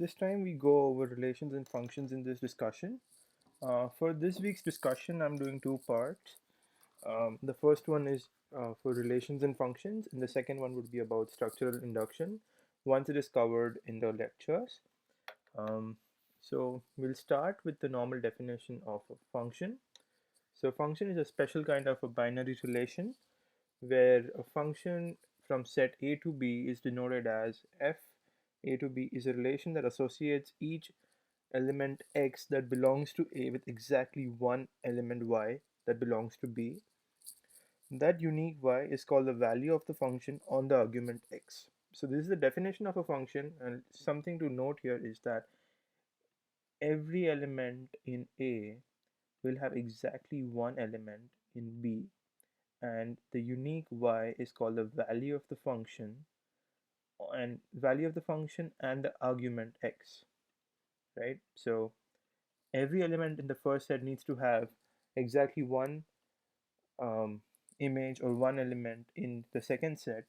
this time we go over relations and functions in this discussion. For this week's discussion, I'm doing two parts. The first one is for relations and functions, and the second one would be about structural induction once it is covered in the lectures. Um, so we'll start with the normal definition of a function. So function is a special kind of a binary relation where a function from set A to B is denoted as f A to B is a relation that associates each element x that belongs to A with exactly one element y that belongs to B. That unique y is called the value of the function on the argument x. So this is the definition of a function, and something to note here is that every element in A will have exactly one element in B, and the unique y is called the value of the function and the argument x, right? So every element in the first set needs to have exactly one um, image or one element in the second set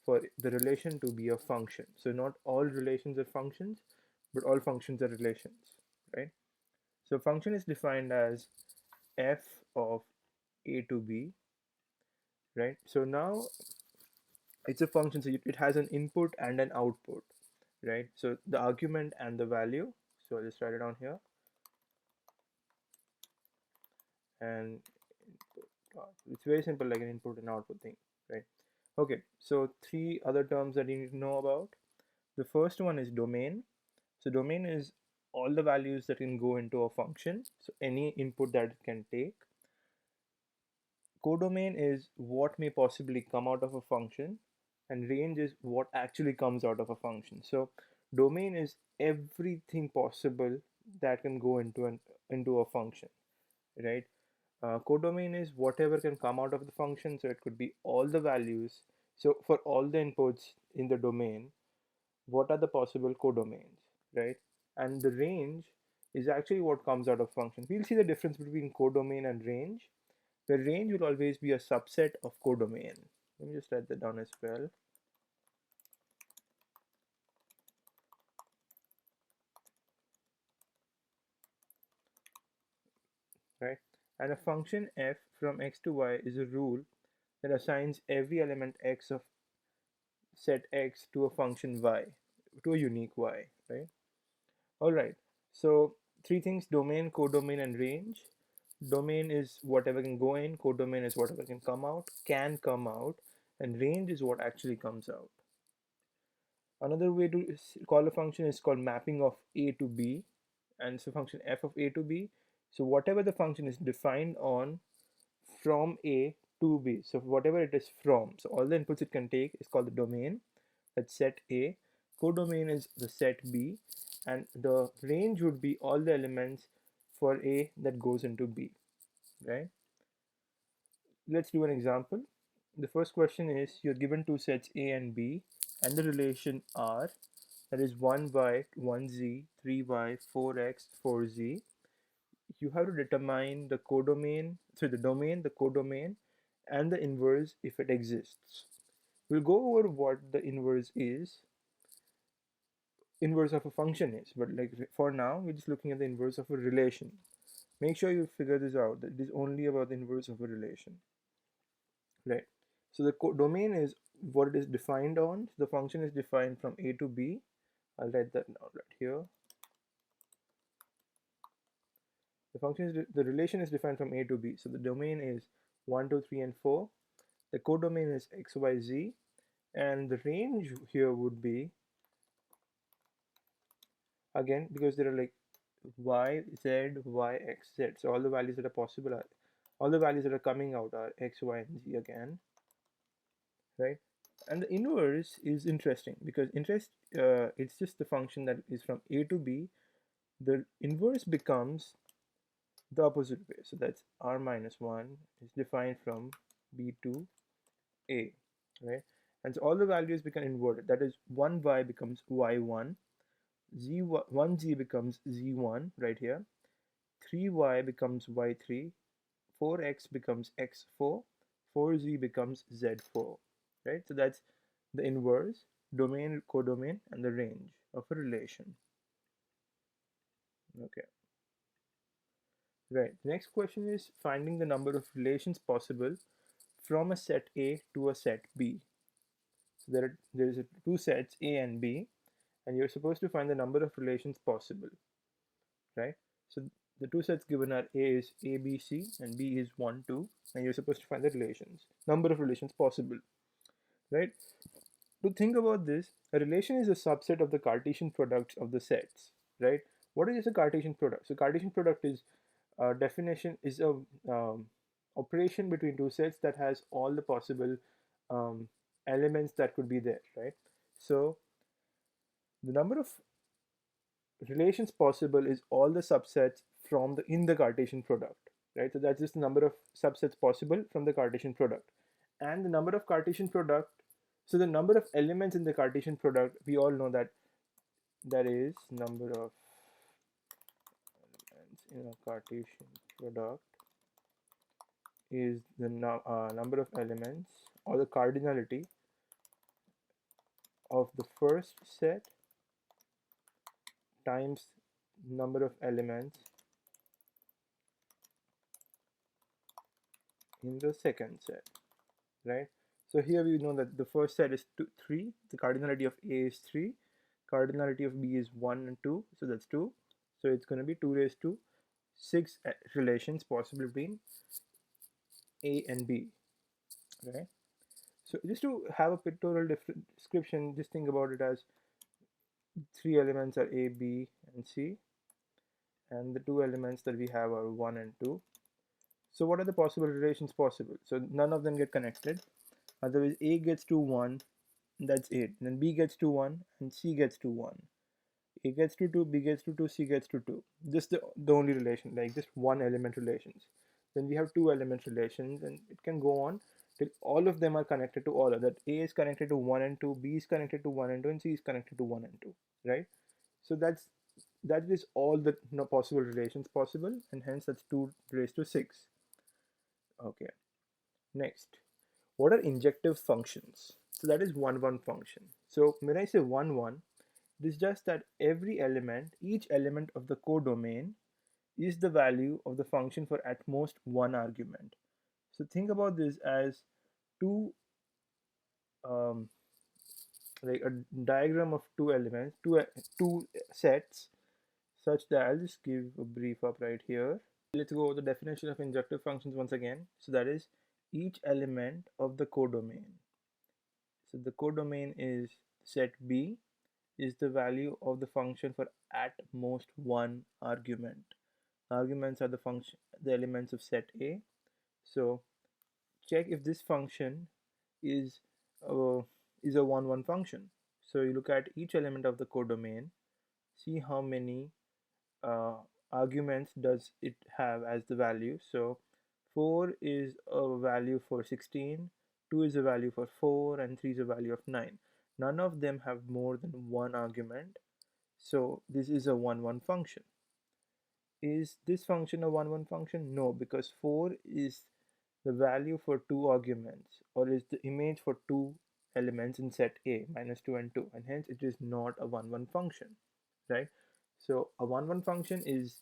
for the relation to be a function. So not all relations are functions, but all functions are relations, right? So function is defined as f of a to b, right? So now it's a function, so it has an input and an output, right? So the argument and the value. So I'll just write it down here, and it's very simple, like an input and output thing, right? Okay, so three other terms that you need to know about. The first one is domain. So domain is all the values that can go into a function, so any input that it can take. Codomain is what may possibly come out of a function, and range is what actually comes out of a function. So domain is everything possible that can go into a function, right? Codomain is whatever can come out of the function, so it could be all the values. So for all the inputs in the domain, what are the possible codomains, right? And the range is actually what comes out of function. We'll see the difference between codomain and range, where range will always be a subset of codomain. Let me just write that down as well. Right? And a function f from x to y is a rule that assigns every element x of set x to a function y, to a unique y, right? All right. So three things: domain, codomain, and range. Domain is whatever can go in, codomain is whatever can come out, and range is what actually comes out. Another way to call a function is called mapping of a to b, and so function f of a to b. So whatever the function is defined on from a to b, so whatever it is from, so all the inputs it can take is called the domain. That's set A. Codomain is the set B, and the range would be all the elements for A that goes into B, right? Let's do an example. The first question is, you're given two sets A and B and the relation R, that is 1y, 1z, 3y, 4x, 4z. You have to determine the codomain, so the domain, the codomain, and the inverse if it exists. We'll go over what the inverse of a function is, but like for now we're just looking at the inverse of a relation. Make sure you figure this out, that it is only about the inverse of a relation, right? So the domain is what it is defined on. So the function is defined from a to b. I'll write that down right here. The relation is defined from a to b, so the domain is 1 2 3 and 4. The codomain is x y z, and the range here would be, again, because there are like y, z, y, x, z. So all the values that are possible are, all the values that are coming out are x, y, and z again, right? And the inverse is interesting because it's just the function that is from a to b. The inverse becomes the opposite way. So that's r minus 1 is defined from b to a, right? And so all the values become inverted. That is 1y becomes y1, z1z becomes z1 right here, 3y becomes y3, 4x becomes x4, 4z becomes z4, right? So that's the inverse, domain, codomain, and the range of a relation. Okay, right. The next question is finding the number of relations possible from a set A to a set B. So there is two sets A and B, and you're supposed to find the number of relations possible, right? So the two sets given are A is A, B, C, and B is 1, 2, and you're supposed to find the relations, number of relations possible, right? To think about this, a relation is a subset of the Cartesian products of the sets, right? What is a Cartesian product? So Cartesian product is definition is a operation between two sets that has all the possible um, elements that could be there, right? So the number of relations possible is all the subsets from the in the Cartesian product, right? So that's just the number of subsets possible from the Cartesian product, and the number of Cartesian product. So the number of elements in the Cartesian product, we all know that that is number of elements in a Cartesian product is the number of elements or the cardinality of the first set times number of elements in the second set, right? So here we know that the first set is 3, the cardinality of A is 3, cardinality of B is 1 and 2, so that's 2. So it's going to be 2 raised to 6 relations possible between A and B, right? So just to have a pictorial description, just think about it as 3 elements are A, B, and C, and the 2 elements that we have are 1 and 2. So what are the possible relations possible? So none of them get connected. Otherwise, A gets to 1, that's it. Then B gets to 1, and C gets to 1. A gets to 2, B gets to 2, C gets to 2. Just the only relation, like just one element relations. Then we have two element relations, and it can go on till all of them are connected to all of that. A is connected to 1 and 2, B is connected to 1 and 2, and C is connected to 1 and 2, right? So that is all the possible relations possible, and hence that's 2 raised to 6. Okay, next. What are injective functions? So that is 1, 1 function. So when I say 1, 1, it is just that every element, each element of the codomain is the value of the function for at most one argument. So think about this as two, um, like a diagram of two elements, two sets, such that I'll just give a brief up right here. Let's go over the definition of injective functions once again. So that is each element of the codomain. So the codomain is set B is the value of the function for at most one argument. Arguments are the elements of set A. So check if this function is uh, is a 1, 1 function. So you look at each element of the codomain, see how many uh, arguments does it have as the value. So 4 is a value for 16, 2 is a value for 4, and 3 is a value of 9. None of them have more than one argument, so this is a 1, 1 function. Is this function a 1, 1 function? No, because 4 is the value for two arguments, or is the image for two elements in set A, minus 2 and 2, and hence it is not a 1, 1 function, right? So a 1, 1 function is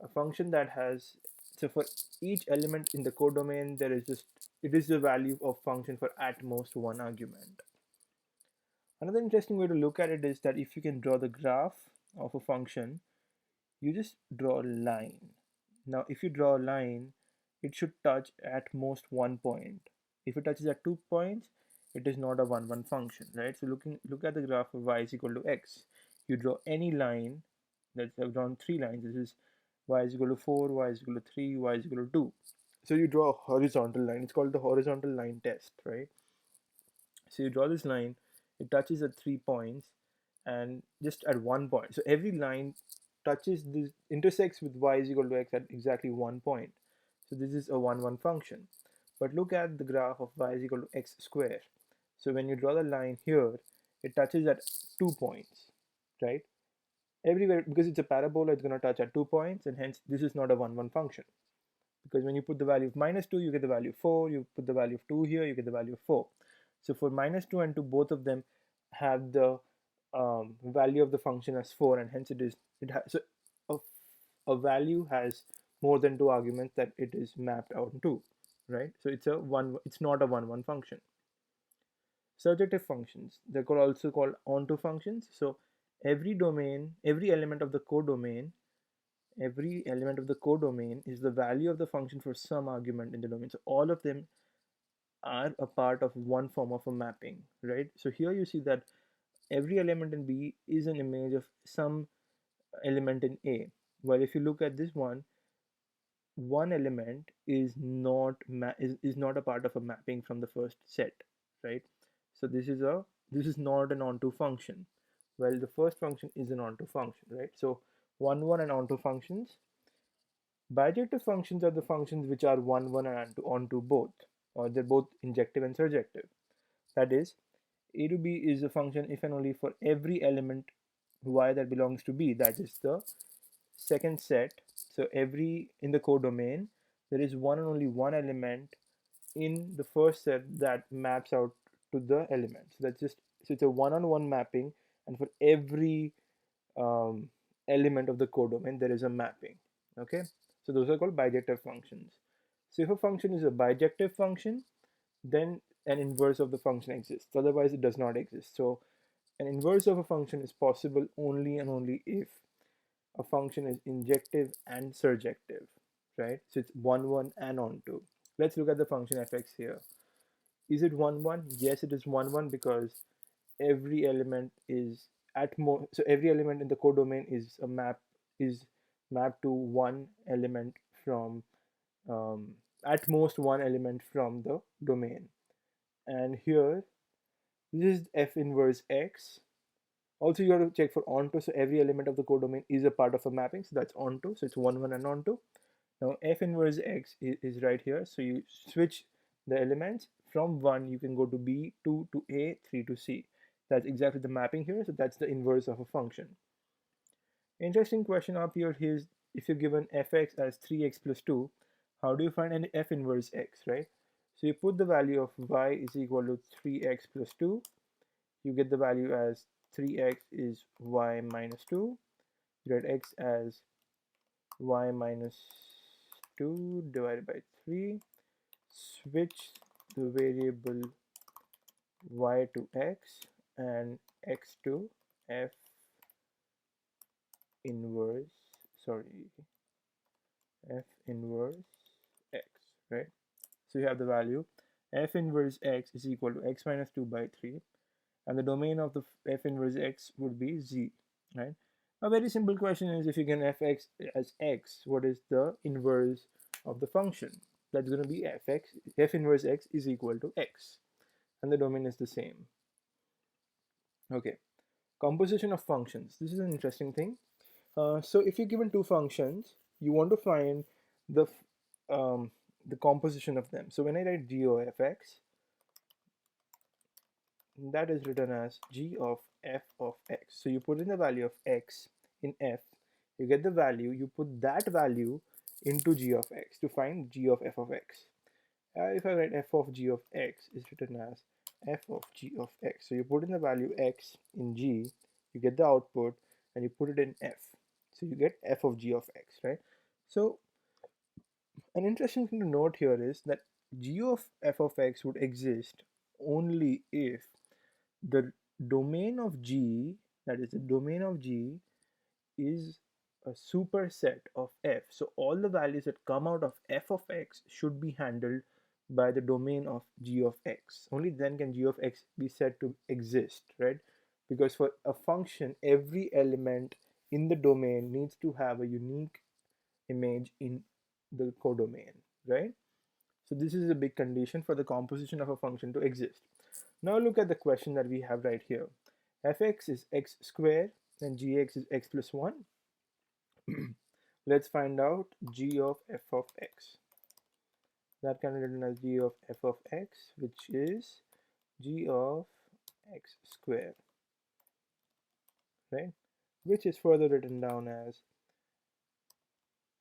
a function that has, so for each element in the codomain, there is just, it is the value of function for at most one argument. Another interesting way to look at it is that if you can draw the graph of a function, you just draw a line. Now if you draw a line, it should touch at most one point. If it touches at 2 points, it is not a 1, 1 function, right? So look at the graph of y is equal to x. You draw any line, let's have drawn 3 lines. This is y is equal to 4, y is equal to 3, y is equal to 2. So you draw a horizontal line. It's called the horizontal line test, right? So you draw this line, it touches at 3 points and just at 1 point. So every line touches this, intersects with y is equal to x at exactly 1 point. So this is a 1, 1 function. But look at the graph of y is equal to x square. So when you draw the line here, it touches at 2 points, right? Everywhere, because it's a parabola, it's going to touch at 2 points, and hence this is not a 1, 1 function. Because when you put the value of minus 2, you get the value of 4. You put the value of 2 here, you get the value of 4. So for minus 2 and 2, both of them have the value of the function as 4, and hence it is, so a value has more than two arguments that it is mapped out to, right? So it's not a one function. Surjective functions, they're also called onto functions. So every element of the codomain, is the value of the function for some argument in the domain. So all of them are a part of one form of a mapping, right? So here you see that every element in B is an image of some element in A. Well, if you look at this one element is not a part of a mapping from the first set, right? So this is not an onto function. Well, the first function is an onto function, right? So one and onto functions. Bijective functions are the functions which are one and onto both, or they're both injective and surjective. That is, a to b is a function if and only for every element y that belongs to b, that is the second set. So in the codomain there is one and only one element in the first set that maps out to the element. So it's a one-on-one mapping, and for every um, element of the codomain there is a mapping. Okay, so those are called bijective functions. So if a function is a bijective function, then an inverse of the function exists, otherwise it does not exist. So an inverse of a function is possible only and only if a function is injective and surjective, right? So it's one and onto. Let's look at the function fx here. Is it 1 1? Yes, it is 1 1 because every element is every element in the codomain is mapped to one element from um, at most one element from the domain. And here this is f inverse x. Also, you have to check for onto. So every element of the codomain is a part of a mapping. So that's onto. So it's 1 and onto. Now f inverse x is right here. So you switch the elements from 1. You can go to b, 2 to a, 3 to c. That's exactly the mapping here. So that's the inverse of a function. Interesting question up here is, if you're given fx as 3x plus 2, how do you find an f inverse x, right? So you put the value of y is equal to 3x plus 2. You get the value as 3x is y minus 2. You get x as y minus 2 divided by 3. Switch the variable y to x and x to f inverse, f inverse x, right? So you have the value f inverse x is equal to x minus 2 by 3, and the domain of the f inverse x would be z, right? A very simple question is, if you can fx as x, what is the inverse of the function? That's going to be f inverse x is equal to x, and the domain is the same. Okay, composition of functions. This is an interesting thing. So if you're given two functions, you want to find the um, the composition of them. So when I write g of fx, that is written as g of f of x. So you put in the value of x in f, you get the value, you put that value into g of x to find g of f of x. If I write f of g of x is written as f of g of x. So you put in the value x in g, you get the output, and you put it in f. So you get f of g of x, right? So an interesting thing to note here is that g of f of x would exist only if the domain of G, that is the domain of G, is a superset of f. So all the values that come out of f of x should be handled by the domain of g of x. Only then can g of x be said to exist, right? Because for a function, every element in the domain needs to have a unique image in the codomain, right? So this is a big condition for the composition of a function to exist. Now look at the question that we have right here. Fx is x squared and gx is x plus 1. Let's find out g of f of x. That can be written as g of f of x, which is g of x squared, right? Which is further written down as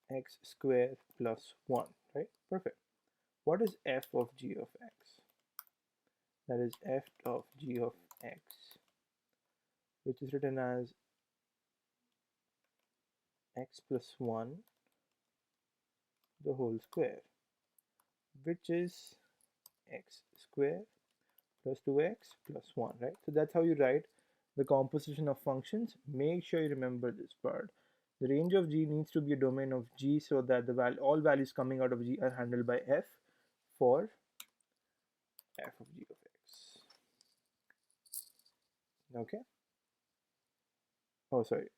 x squared plus 1, right? Perfect. What is f of g of x? That is f of g of x, which is written as x plus 1 the whole square, which is x square plus 2x plus 1, right? So that's how you write the composition of functions. Make sure you remember this part. The range of G needs to be a domain of G so that all values coming out of G are handled by f for f of G of x. Okay? Oh, sorry.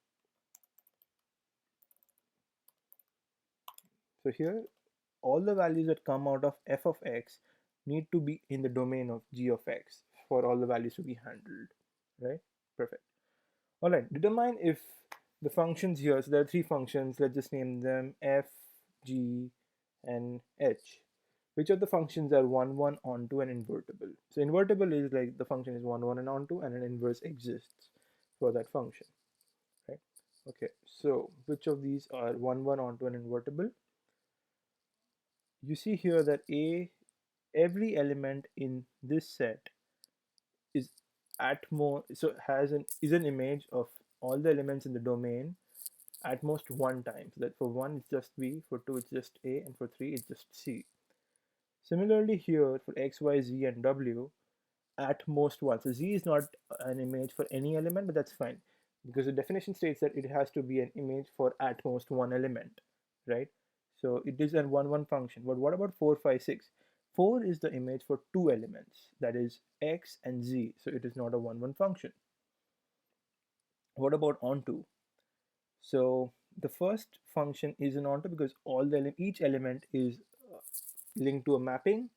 So here, all the values that come out of f of x need to be in the domain of G of x for all the values to be handled, right? Perfect. All right, determine if the functions here, so there are three functions, let's just name them f, g, and h. Which of the functions are 1, 1, onto, and invertible? So invertible is like the function is 1, 1, and onto, and an inverse exists for that function, right? Okay, so which of these are 1, 1, onto, and invertible? You see here that every element in this set is at most, so is an image of all the elements in the domain at most one time. So that for 1 it's just B, for 2 it's just A, and for 3 it's just C. Similarly here for X, Y, Z, and W, at most 1. So Z is not an image for any element, but that's fine because the definition states that it has to be an image for at most one element, right? So it is a 1, 1 function. But what about 4, 5, 6? 4 is the image for two elements, that is X and Z, so it is not a 1, 1 function. What about onto? So the first function is an onto because each element is linked to a mapping.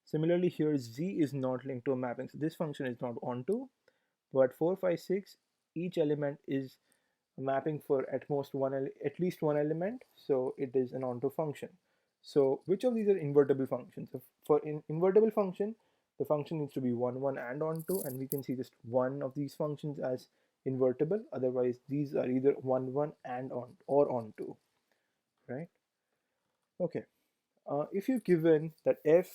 Similarly here Z is not linked to a mapping, so this function is not onto. But 4, 5, 6, each element is mapping for at least one element, so it is an onto function. So which of these are invertible functions? So for invertible function, the function needs to be 1, 1, and onto, and we can see just one of these functions as invertible. Otherwise these are either 1, 1, and on or onto, right? Okay. If you're given that f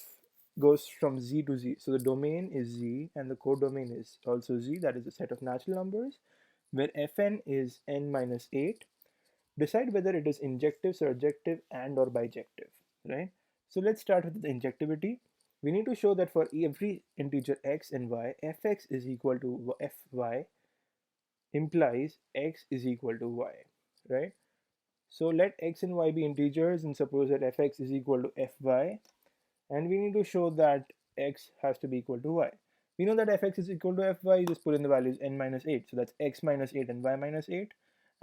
goes from z to z, so the domain is z and the codomain is also z, that is a set of natural numbers, where fn is n minus 8, decide whether it is injective, surjective, and or bijective, right? So let's start with the injectivity. We need to show that for every integer x and y, fx is equal to fy implies x is equal to y, right? So let x and y be integers and suppose that fx is equal to fy, and we need to show that x has to be equal to y. We know that fx is equal to fy, you just put in the values n minus 8, so that's x minus 8 and y minus 8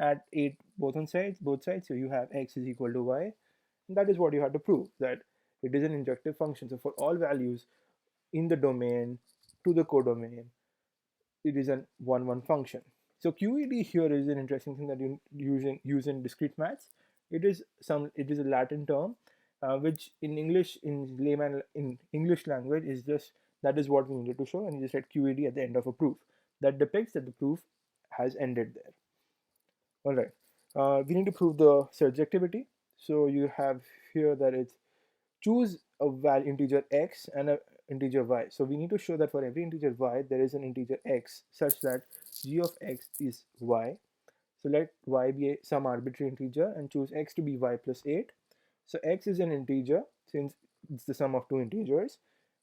at 8 both sides, so you have x is equal to y, and that is what you have to prove, that it is an injective function. So for all values in the domain to the codomain, it is an 1, 1 function. So QED here is an interesting thing that you use in discrete maths. It is a Latin term, which in English language is just, that is what we needed to show, and you just write QED at the end of a proof. That depicts that the proof has ended there. All right. We need to prove the surjectivity. So you have here that it's choose a integer x and a integer y. So we need to show that for every integer y there is an integer x such that g of x is y. So let y be some arbitrary integer and choose x to be y plus 8. So x is an integer since it's the sum of two integers,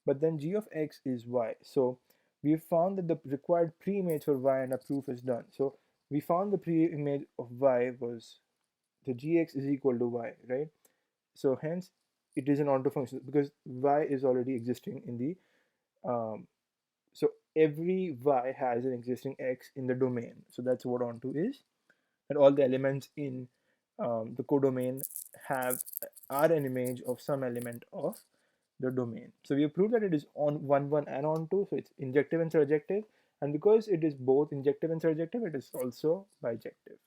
but then g of x is y. So we have found that the required pre-image for y and a proof is done. So we found the pre-image of y was the gx is equal to y, right? So hence it is an onto function because y is already existing in the so every y has an existing x in the domain, so that's what onto is, and all the elements in the codomain are an image of some element of the domain. So we have proved that it is on 1, 1, and onto, so it's injective and surjective, and because it is both injective and surjective, it is also bijective.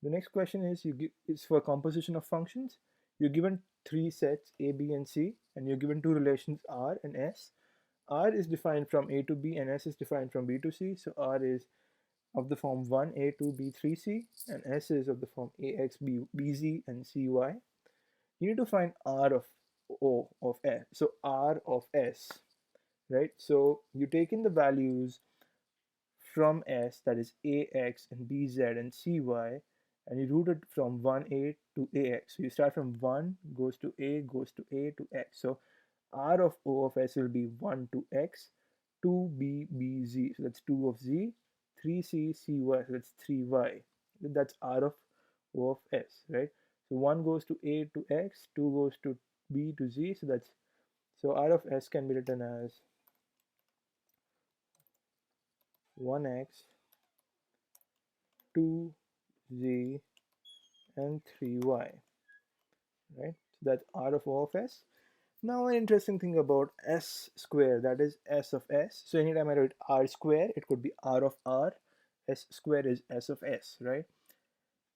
The next question is for composition of functions. You're given three sets A, B, and C, and you're given two relations R and S. R is defined from A to B, and S is defined from B to C. So R is of the form 1A, 2B, 3C, and S is of the form AX, BZ, and CY. You need to find R of O of S. So R of S, right? So you take in the values from S, that is AX and BZ and CY, and you route it from 1a to ax. So you start from 1, goes to a, goes to a to x. So r of o of s will be 1 to x, 2b b z, so that's 2 of z, 3c cy, so that's 3y. That's r of o of s, right? So 1 goes to a to x, 2 goes to b to z, so that's, so r of s can be written as 1x, 2z, and 3y, right? So that's r of o of s. Now, an interesting thing about s square, that is s of s. So anytime I write r square, it could be r of r. S square is s of s, right?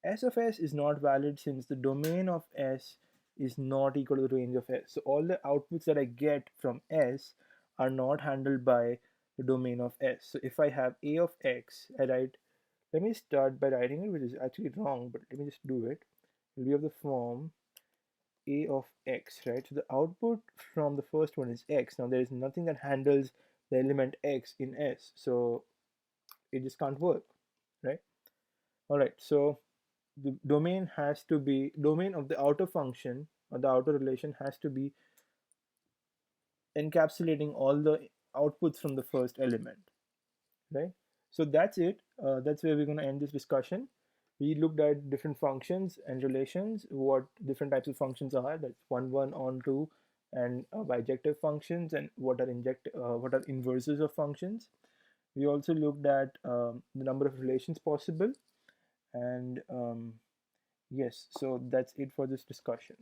S of s is not valid since the domain of s is not equal to the range of s. So all the outputs that I get from s are not handled by the domain of s. So if I have a of x, I write, let me start by writing it, which is actually wrong, but let me just do it. It will be of the form a of x, right? So the output from the first one is x. Now there is nothing that handles the element x in s, so it just can't work, right? All right, so the domain has to be, domain of the outer function or the outer relation has to be encapsulating all the outputs from the first element, right? So that's it. That's where we're going to end this discussion. We looked at different functions and relations, what different types of functions are. That's one, on, to, and bijective functions, and what are inverses of functions. We also looked at the number of relations possible, and yes, so that's it for this discussion.